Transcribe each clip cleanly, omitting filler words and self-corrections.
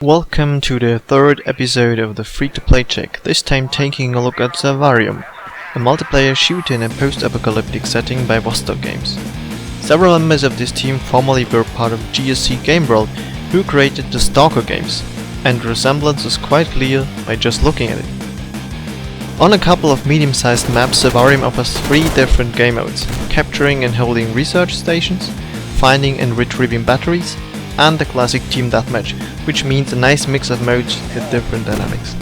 Welcome to the third episode of the free-to-play check, this time taking a look at Survarium, a multiplayer shooter in a post-apocalyptic setting by Vostok Games. Several members of this team formerly were part of GSC Game World, who created the Vostok Games, and the resemblance is quite clear by just looking at it. On a couple of medium-sized maps, Survarium offers three different game modes: capturing and holding research stations, finding and retrieving batteries, and the classic team deathmatch, which means a nice mix of modes with different dynamics.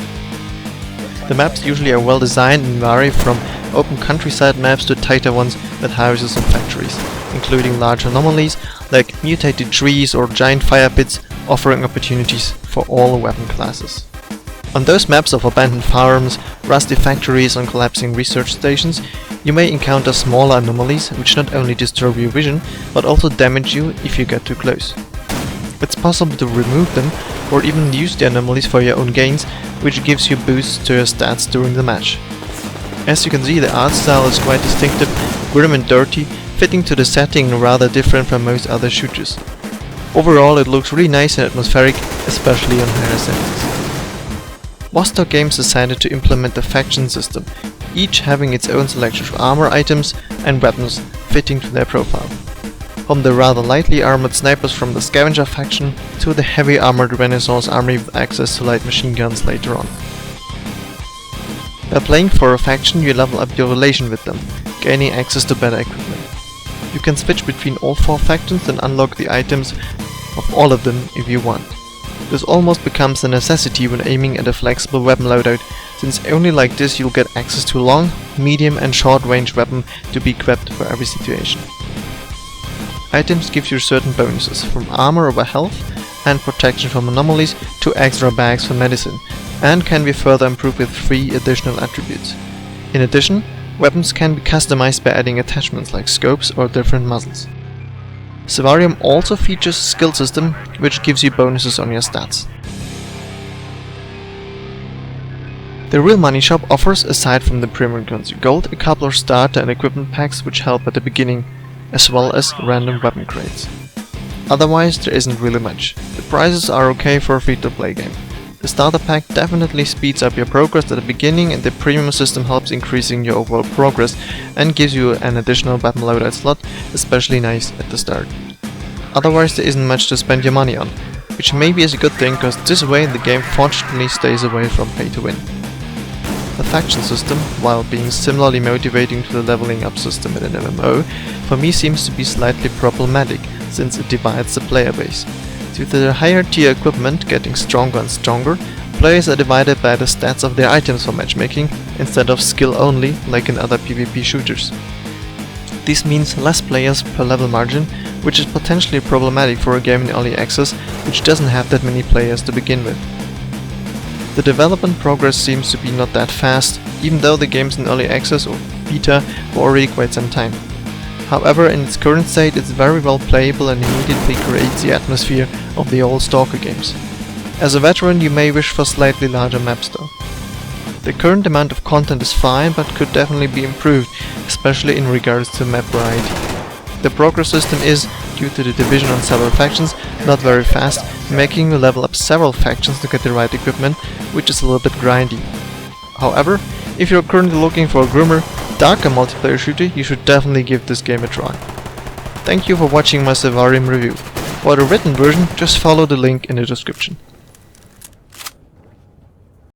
The maps usually are well designed and vary from open countryside maps to tighter ones with houses and factories, including large anomalies like mutated trees or giant fire pits, offering opportunities for all weapon classes. On those maps of abandoned farms, rusty factories and collapsing research stations, you may encounter smaller anomalies which not only disturb your vision but also damage you if you get too close. It's possible to remove them or even use the anomalies for your own gains, which gives you boosts to your stats during the match. As you can see, the art style is quite distinctive, grim and dirty, fitting to the setting and rather different from most other shooters. Overall, it looks really nice and atmospheric, especially on higher settings. Vostok Games decided to implement a faction system, each having its own selection of armor items and weapons fitting to their profile. From the rather lightly armored snipers from the scavenger faction to the heavy armored Renaissance army with access to light machine guns later on. By playing for a faction, you level up your relation with them, gaining access to better equipment. You can switch between all four factions and unlock the items of all of them if you want. This almost becomes a necessity when aiming at a flexible weapon loadout, since only like this you'll get access to long, medium and short range weapon to be equipped for every situation. Items give you certain bonuses, from armor over health and protection from anomalies to extra bags for medicine, and can be further improved with 3 additional attributes. In addition, weapons can be customized by adding attachments like scopes or different muzzles. Survarium also features a skill system which gives you bonuses on your stats. The Real Money Shop offers, aside from the premium currency gold, a couple of starter and equipment packs which help at the beginning, as well as random weapon crates. Otherwise, there isn't really much. The prices are okay for a free-to-play game. The starter pack definitely speeds up your progress at the beginning, and the premium system helps increasing your overall progress and gives you an additional weapon loadout slot, especially nice at the start. Otherwise, there isn't much to spend your money on, which maybe is a good thing, because this way the game fortunately stays away from pay to win. The faction system, while being similarly motivating to the leveling up system in an MMO, for me seems to be slightly problematic, since it divides the player base. Due to the higher tier equipment getting stronger and stronger, players are divided by the stats of their items for matchmaking, instead of skill only like in other PvP shooters. This means less players per level margin, which is potentially problematic for a game in early access which doesn't have that many players to begin with. The development progress seems to be not that fast, even though the game's in early access or beta for already quite some time. However, in its current state it's very well playable and immediately creates the atmosphere of the old Stalker games. As a veteran, you may wish for slightly larger maps though. The current amount of content is fine, but could definitely be improved, especially in regards to map variety. The progress system is, due to the division on several factions, not very fast, making you level up several factions to get the right equipment, which is a little bit grindy. However, if you're currently looking for a grimmer, darker multiplayer shooter, you should definitely give this game a try. Thank you for watching my Survarium review. For the written version, just follow the link in the description.